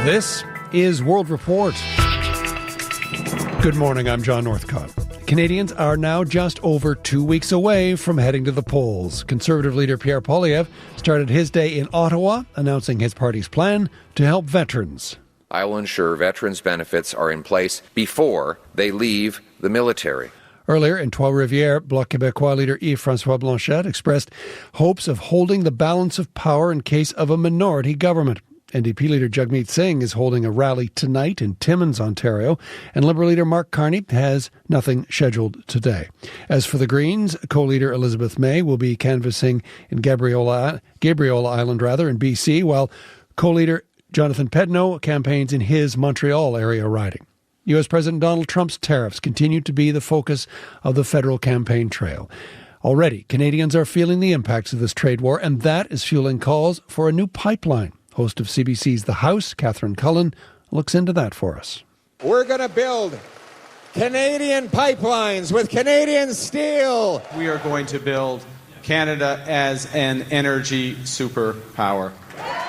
This is World Report. Good morning, I'm John Northcott. Canadians are now just over 2 weeks away from heading to the polls. Conservative leader Pierre Poilievre started his day in Ottawa, announcing his party's plan to help veterans. I will ensure veterans' benefits are in place before they leave the military. Earlier in Trois-Rivières, Bloc Québécois leader Yves-François Blanchet expressed hopes of holding the balance of power in case of a minority government. NDP leader Jagmeet Singh is holding a rally tonight in Timmins, Ontario, and Liberal leader Mark Carney has nothing scheduled today. As for the Greens, co-leader Elizabeth May will be canvassing in Gabriola Island in BC, while co-leader Jonathan Pedneau campaigns in his Montreal area riding. U.S. President Donald Trump's tariffs continue to be the focus of the federal campaign trail. Already, Canadians are feeling the impacts of this trade war, and that is fueling calls for a new pipeline. Host of CBC's The House, Catherine Cullen, looks into that for us. We're going to build Canadian pipelines with Canadian steel. We are going to build Canada as an energy superpower.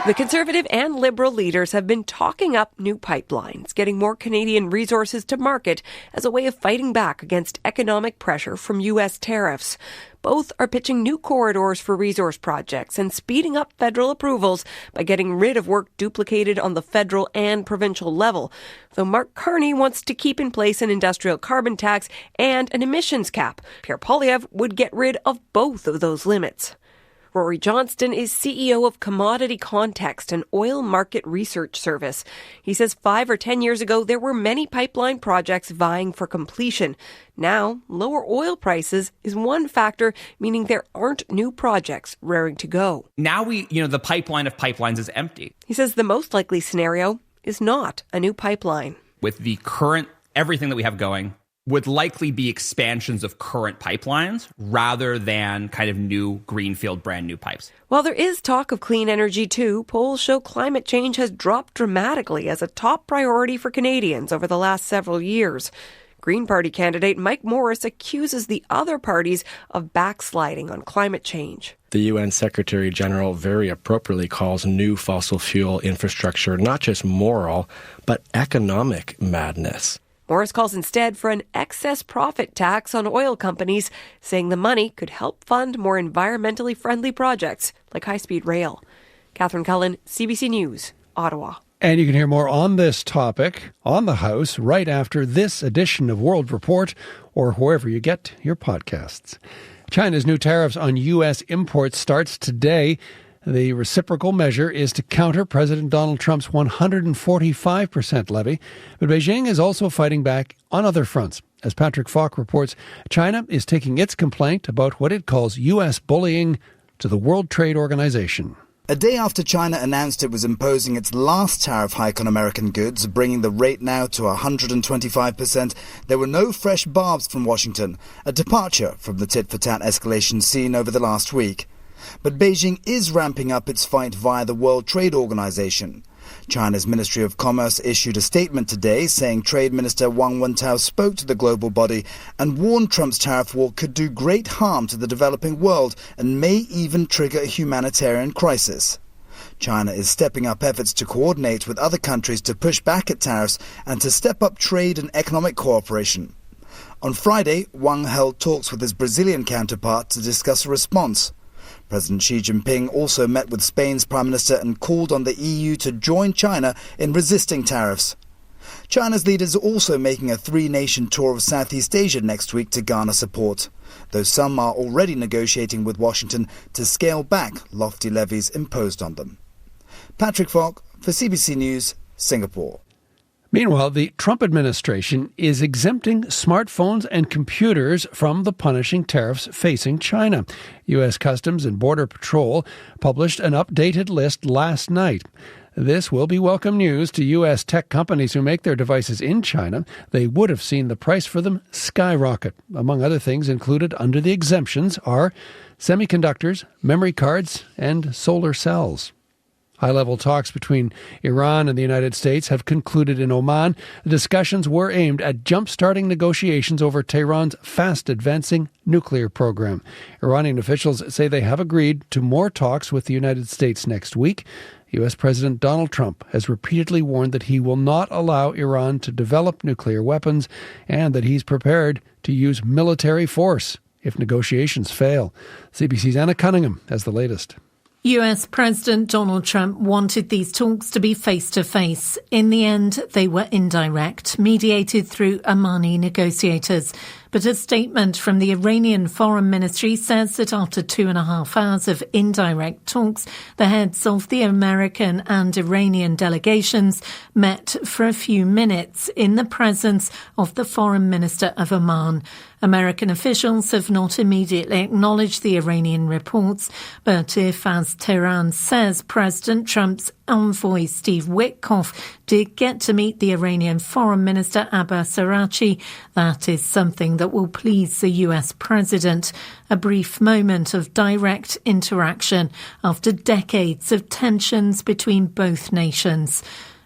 The Conservative and Liberal leaders have been talking up new pipelines, getting more Canadian resources to market as a way of fighting back against economic pressure from U.S. tariffs. Both are pitching new corridors for resource projects and speeding up federal approvals by getting rid of work duplicated on the federal and provincial level. Though Mark Carney wants to keep in place an industrial carbon tax and an emissions cap, Pierre Poilievre would get rid of both of those limits. Rory Johnston is CEO of Commodity Context, an oil market research service. He says 5 or 10 years ago, there were many pipeline projects vying for completion. Now, lower oil prices is one factor, meaning there aren't new projects raring to go. Now the pipeline of pipelines is empty. He says the most likely scenario is not a new pipeline. With the current, everything that we have going, would likely be expansions of current pipelines rather than kind of new greenfield, brand new pipes. While there is talk of clean energy too, polls show climate change has dropped dramatically as a top priority for Canadians over the last several years. Green Party candidate Mike Morris accuses the other parties of backsliding on climate change. The UN Secretary General very appropriately calls new fossil fuel infrastructure not just moral, but economic madness. Morris calls instead for an excess profit tax on oil companies, saying the money could help fund more environmentally friendly projects like high-speed rail. Catherine Cullen, CBC News, Ottawa. And you can hear more on this topic on The House right after this edition of World Report or wherever you get your podcasts. China's new tariffs on U.S. imports starts today. The reciprocal measure is to counter President Donald Trump's 145% levy, but Beijing is also fighting back on other fronts. As Patrick Falk reports, China is taking its complaint about what it calls U.S. bullying to the World Trade Organization. A day after China announced it was imposing its last tariff hike on American goods, bringing the rate now to 125%, there were no fresh barbs from Washington, a departure from the tit-for-tat escalation seen over the last week. But Beijing is ramping up its fight via the World Trade Organization. China's Ministry of Commerce issued a statement today saying Trade Minister Wang Wentao spoke to the global body and warned Trump's tariff war could do great harm to the developing world and may even trigger a humanitarian crisis. China is stepping up efforts to coordinate with other countries to push back at tariffs and to step up trade and economic cooperation. On Friday, Wang held talks with his Brazilian counterpart to discuss a response. President Xi Jinping also met with Spain's Prime Minister and called on the EU to join China in resisting tariffs. China's leaders are also making a 3-nation tour of Southeast Asia next week to garner support, though some are already negotiating with Washington to scale back lofty levies imposed on them. Patrick Falk for CBC News, Singapore. Meanwhile, the Trump administration is exempting smartphones and computers from the punishing tariffs facing China. U.S. Customs and Border Patrol published an updated list last night. This will be welcome news to U.S. tech companies who make their devices in China. They would have seen the price for them skyrocket. Among other things included under the exemptions are semiconductors, memory cards, and solar cells. High-level talks between Iran and the United States have concluded in Oman. The discussions were aimed at jump-starting negotiations over Tehran's fast-advancing nuclear program. Iranian officials say they have agreed to more talks with the United States next week. U.S. President Donald Trump has repeatedly warned that he will not allow Iran to develop nuclear weapons and that he's prepared to use military force if negotiations fail. CBC's Anna Cunningham has the latest. US President Donald Trump wanted these talks to be face-to-face. In the end, they were indirect, mediated through Omani negotiators. But a statement from the Iranian Foreign Ministry says that after 2.5 hours of indirect talks, the heads of the American and Iranian delegations met for a few minutes in the presence of the Foreign Minister of Oman. American officials have not immediately acknowledged the Iranian reports, but if, as Tehran says, President Trump's envoy Steve Witkoff did get to meet the Iranian Foreign Minister Abbas Araghchi, that is something that will please the US president. A brief moment of direct interaction after decades of tensions between both nations.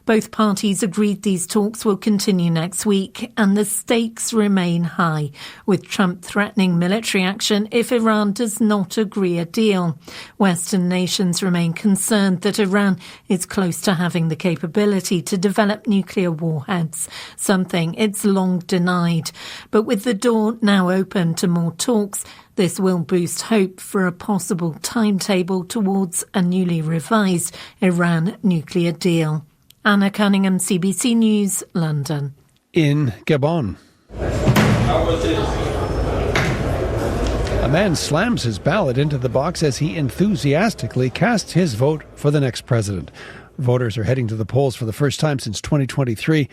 Both parties agreed these talks will continue next week, and the stakes remain high, with Trump threatening military action if Iran does not agree a deal. Western nations remain concerned that Iran is close to having the capability to develop nuclear warheads, something it's long denied. But with the door now open to more talks, this will boost hope for a possible timetable towards a newly revised Iran nuclear deal. Anna Cunningham, CBC News, London. In Gabon, a man slams his ballot into the box as he enthusiastically casts his vote for the next president. Voters are heading to the polls for the first time since 2023.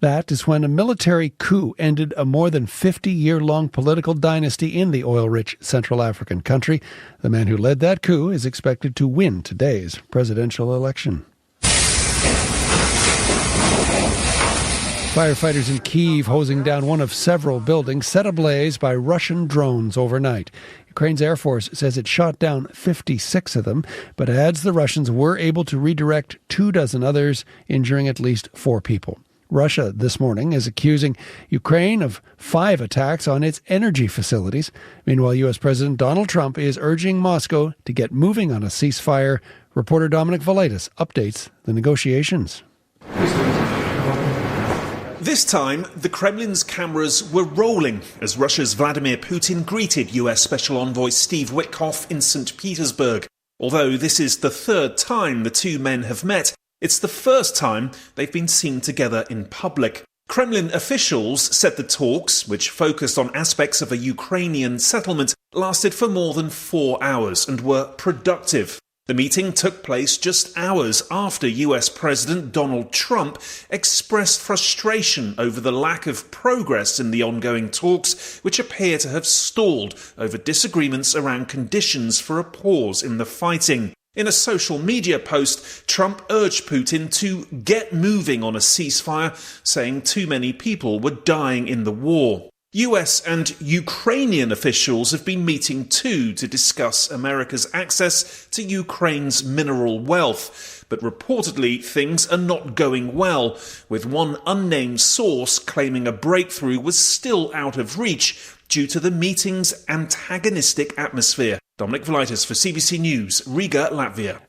That is when a military coup ended a more than 50-year-long political dynasty in the oil-rich Central African country. The man who led that coup is expected to win today's presidential election. Firefighters in Kyiv hosing down one of several buildings set ablaze by Russian drones overnight. Ukraine's Air Force says it shot down 56 of them, but adds the Russians were able to redirect 24 others, injuring at least 4 people. Russia this morning is accusing Ukraine of 5 attacks on its energy facilities. Meanwhile, U.S. President Donald Trump is urging Moscow to get moving on a ceasefire. Reporter Dominic Valaitis updates the negotiations. This time, the Kremlin's cameras were rolling as Russia's Vladimir Putin greeted US Special Envoy Steve Witkoff in St. Petersburg. Although this is the 3rd time the two men have met, it's the first time they've been seen together in public. Kremlin officials said the talks, which focused on aspects of a Ukrainian settlement, lasted for more than 4 hours and were productive. The meeting took place just hours after US President Donald Trump expressed frustration over the lack of progress in the ongoing talks, which appear to have stalled over disagreements around conditions for a pause in the fighting. In a social media post, Trump urged Putin to get moving on a ceasefire, saying too many people were dying in the war. US and Ukrainian officials have been meeting too to discuss America's access to Ukraine's mineral wealth. But reportedly, things are not going well, with one unnamed source claiming a breakthrough was still out of reach due to the meeting's antagonistic atmosphere. Dominic Valaitis for CBC News, Riga, Latvia.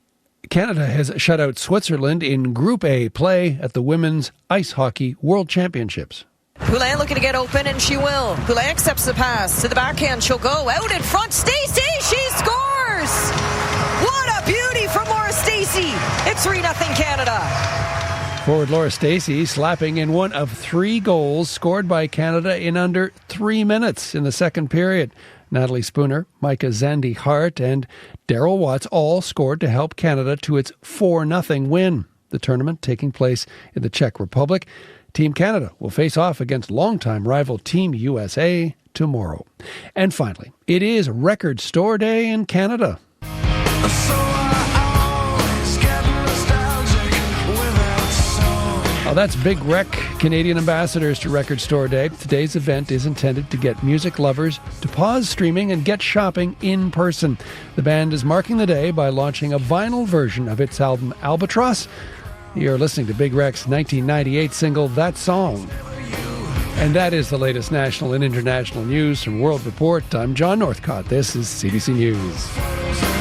Canada has shut out Switzerland in Group A play at the Women's Ice Hockey World Championships. Poulin looking to get open, and she will. Poulin accepts the pass to the backhand. She'll go out in front. Stacey, she scores! What a beauty from Laura Stacey. It's 3-0 Canada. Forward Laura Stacey slapping in one of 3 goals scored by Canada in under 3 minutes in the second period. Natalie Spooner, Micah Zandy Hart, and Daryl Watts all scored to help Canada to its 4-0 win. The tournament taking place in the Czech Republic. Team Canada will face off against longtime rival Team USA tomorrow. And finally, it is Record Store Day in Canada. Well, That's Big Wreck, Canadian ambassadors to Record Store Day. Today's event is intended to get music lovers to pause streaming and get shopping in person. The band is marking the day by launching a vinyl version of its album Albatross. You're listening to Big Wreck's 1998 single, That Song. And that is the latest national and international news from World Report. I'm John Northcott. This is CBC News.